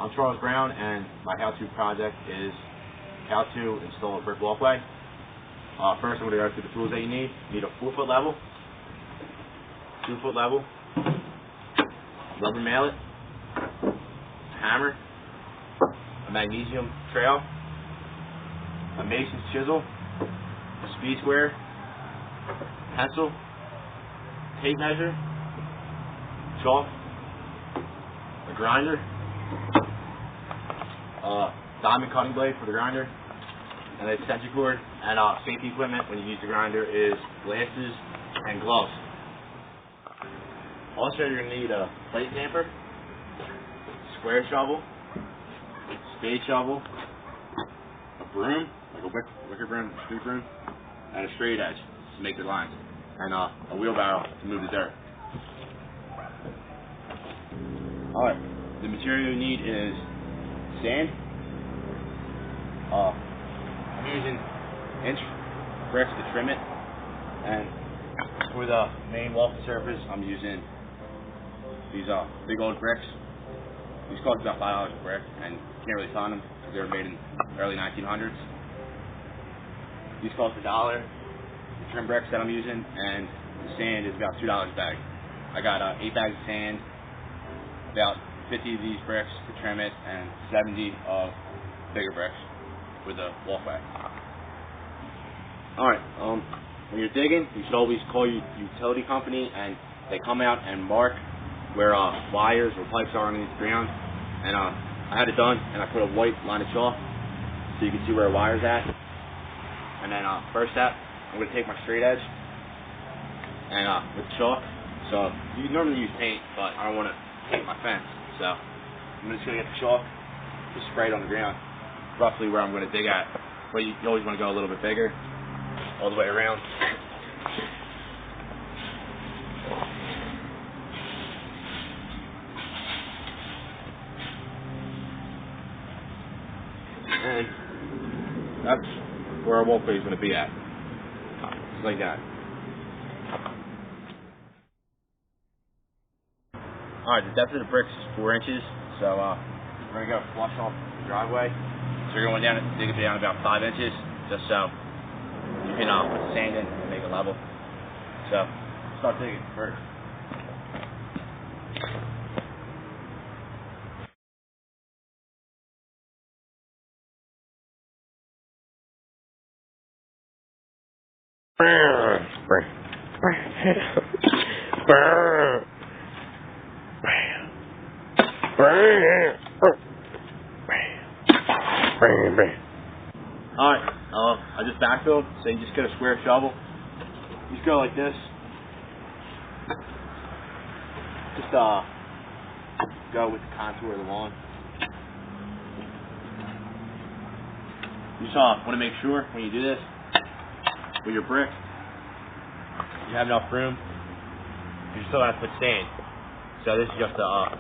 I'm Charles Brown, and my how-to project is how to install a brick walkway. First, I'm going to go through the tools that you need. You need a 4-foot level, 2-foot level, rubber mallet, a hammer, a magnesium trail, a mason's chisel, a speed square, pencil, tape measure, chalk, a grinder, diamond cutting blade for the grinder, and an extension cord, and safety equipment when you use the grinder is glasses and gloves. Also, you're going to need a plate tamper, square shovel, spade shovel, a broom, like a wicker broom, street broom, and a straight edge to make the lines, and a wheelbarrow to move the dirt. Alright, the material you need is sand. I'm using inch bricks to trim it, and for the main wall surface, I'm using these big old bricks. These cost about $5 a brick, and you can't really find them because they were made in the early 1900s. These cost $1. The trim bricks that I'm using, and the sand is about $2 a bag. I got 8 bags of sand, about 50 of these bricks to trim it, and 70 of bigger bricks with a walkway. Alright, when you're digging, you should always call your utility company, and they come out and mark where wires or pipes are underneath the ground. And I had it done, and I put a white line of chalk so you can see where a wire's at. And then first step, I'm going to take my straight edge and with chalk. So you normally use paint, but I don't want to paint my fence, so I'm just going to get the chalk, just spray it on the ground, roughly where I'm going to dig at. But you always want to go a little bit bigger, all the way around. And that's where our walkway is going to be at, just like that. Alright, the depth of the bricks is 4 inches, so we're going to go flush off the driveway. So you're going down, dig it down about 5 inches, just so you can put the sand in and make it level. So, start digging first. Alright, I just backfilled, so you just get a square shovel. You just go like this. Just go with the contour of the lawn. You just want to make sure when you do this, with your brick, you have enough room. You still have to put sand. So this is just a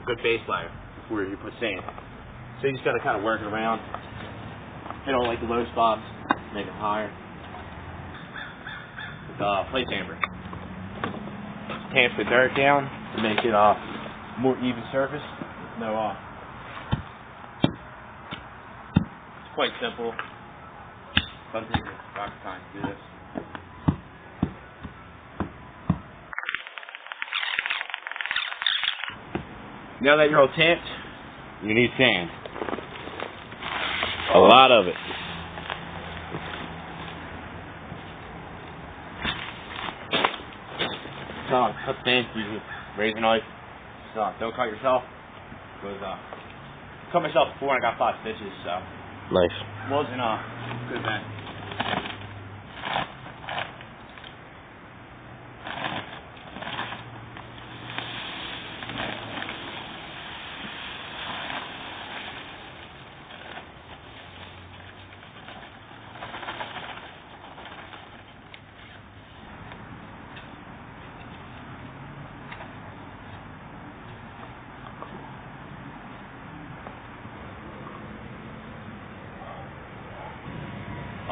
good base layer before you put sand. So you just got to kind of work it around. Hit all like the low spots, make it higher. With plate tamper. Tamp the dirt down to make it more even surface. No, it's quite simple. Doesn't take rocket science to do this. Now that you're all tamped, you need sand. A lot of it. So, cut sand using a razor knife. So, don't cut yourself. Because, I cut myself before and I got 5 stitches, so. Nice. It wasn't a good event.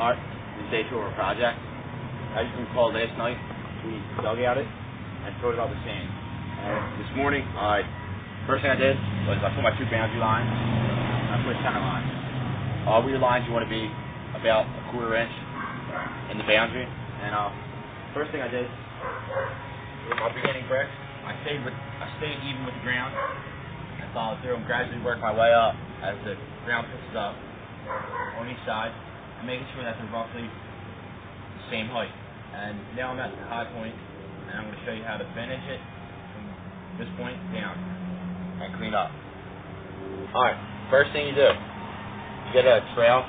Alright, this is day 2 of our project. As you can recall, last night we dug out it and filled it up with sand. And this morning I first thing I did was I put my 2 boundary lines, and I put center lines. All your lines you want to be about a 1/4 inch in the boundary. And first thing I did with my beginning bricks, I stayed even with the ground and followed through and gradually worked my way up as the ground pushes up on each side, and making sure that they're roughly the same height. And now I'm at the high point, and I'm going to show you how to finish it from this point down and clean up. Alright, first thing you do, you get a trail.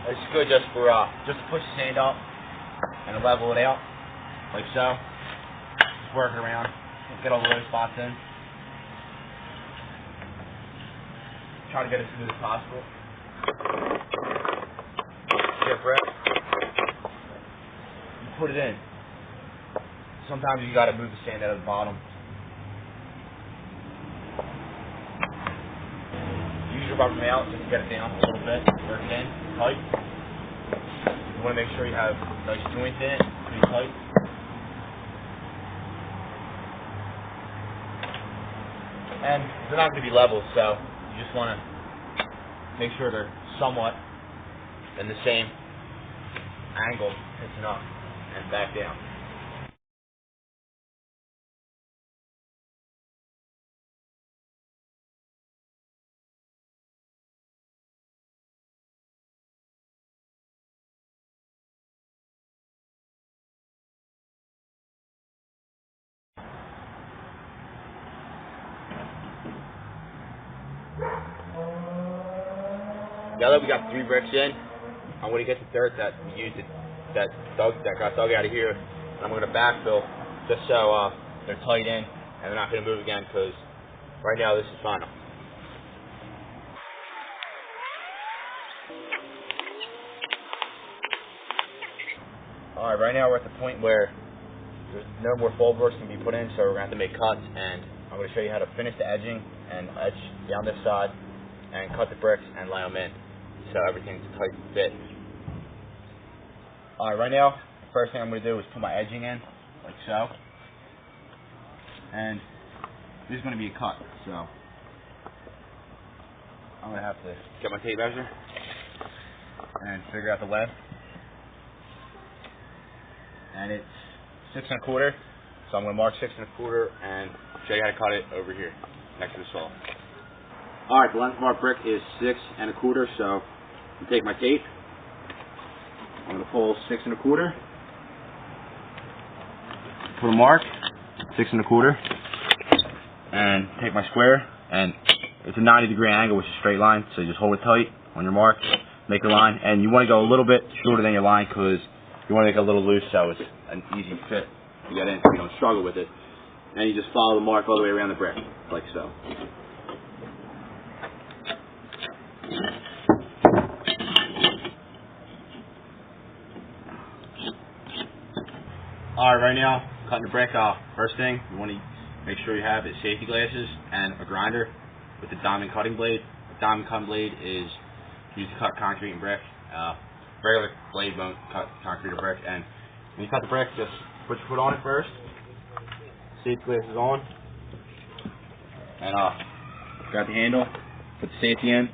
It's good just to push the sand up and level it out, like so. Just work around, get all the low spots in. Try to get as smooth as possible. Get brick. You put it in. Sometimes you gotta move the sand out of the bottom. Use your rubber mallet just to get it down a little bit. Work it in, tight. You want to make sure you have nice joints in it, pretty tight. And they're not going to be level, so you just want to make sure they're somewhat in the same angle, pitching up and back down. Now that we got 3 bricks in, I'm going to get the dirt that we used that got dug out of here, and I'm going to backfill just so they're tight in and they're not going to move again, because right now this is final. Alright, right now we're at the point where there's no more fold works can be put in, so we're going to have to make cuts, and I'm going to show you how to finish the edging and edge down this side and cut the bricks and lay them in so everything's a tight fit. Alright, right now, the first thing I'm going to do is put my edging in, like so. And this is going to be a cut, so I'm going to have to get my tape measure and figure out the length. And it's 6 1/4, so I'm going to mark 6 1/4 and show you how to cut it over here next to the saw. Alright, the length of our brick is 6 1/4, so you take my tape. I'm going to pull 6 1/4, put a mark, 6 1/4, and take my square, and it's a 90-degree angle, which is a straight line, so you just hold it tight on your mark, make a line, and you want to go a little bit shorter than your line because you want to make it a little loose so it's an easy fit to get in so you don't struggle with it. And you just follow the mark all the way around the brick, like so. Alright, right now, cutting the brick off. First thing you want to make sure you have is safety glasses and a grinder with a diamond cutting blade. A diamond cutting blade is used to cut concrete and brick. Regular blade won't cut concrete or brick. And when you cut the brick, just put your foot on it first. Safety glasses on. And grab the handle, put the safety in.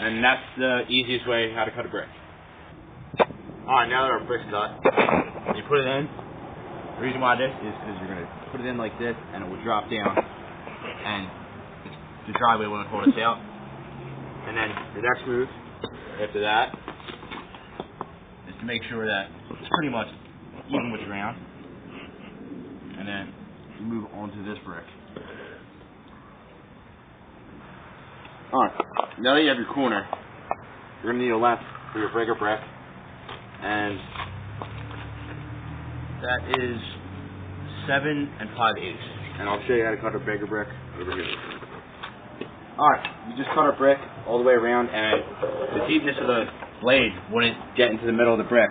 And that's the easiest way how to cut a brick. Alright, now that our brick's cut, you put it in. The reason why this is because you're going to put it in like this and it will drop down and the driveway won't hold us out. And then the next move after that is to make sure that it's pretty much even with the ground. And then you move onto this brick. Alright, now that you have your corner, you're going to need a length for your bigger brick, and that is 7 5/8. And I'll show you how to cut a bigger brick over here. Alright, we just cut our brick all the way around, and the deepness of the blade wouldn't get into the middle of the brick.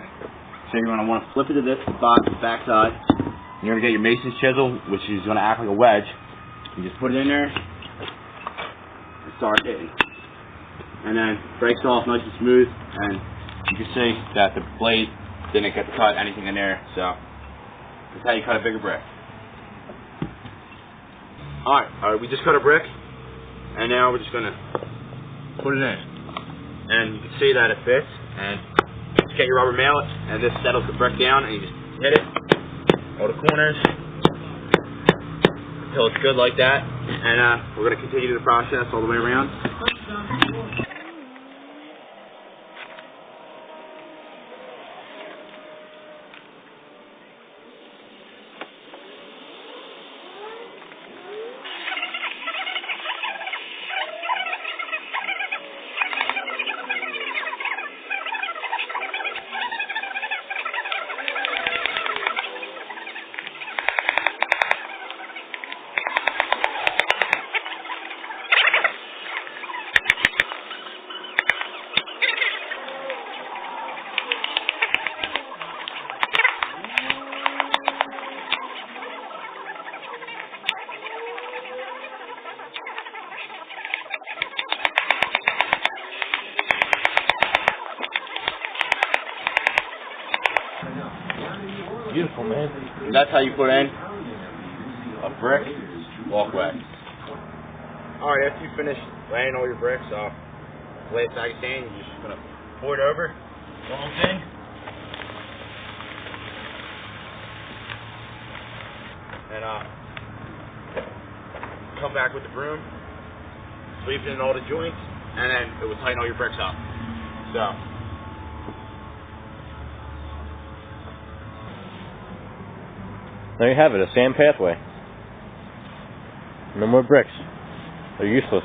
So you're going to want to flip it to this back side. You're going to get your mason's chisel, which is going to act like a wedge. You just put it in there and start hitting. And then breaks off nice and smooth, and you can see that the blade didn't get to cut anything in there, so that's how you cut a bigger brick. Alright, we just cut a brick, and now we're just going to put it in. And you can see that it fits, and just get your rubber mallet, and this settles the brick down, and you just hit it, all the corners, until it's good like that, and we're going to continue the process all the way around. Beautiful, man. And that's how you put in a brick walkway. Alright, after you finish laying all your bricks off, lay it back in, you're just going to pour it over the whole thing. And come back with the broom, sweep it in all the joints, and then it will tighten all your bricks up. So. There you have it, a sand pathway. No more bricks. They're useless.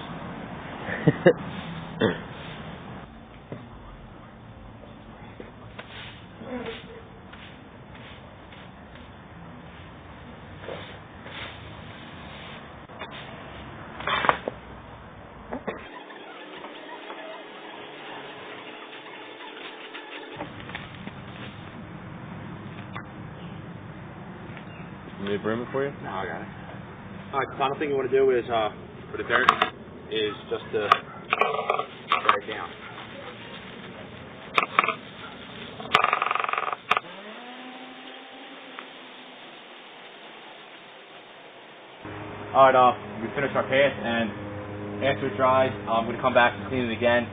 You need a broom for you? No, I got it. Alright, the final thing you want to do is, for the dirt, is just to spread it down. Alright, we finished our path, and after it dries, I'm going to come back and clean it again.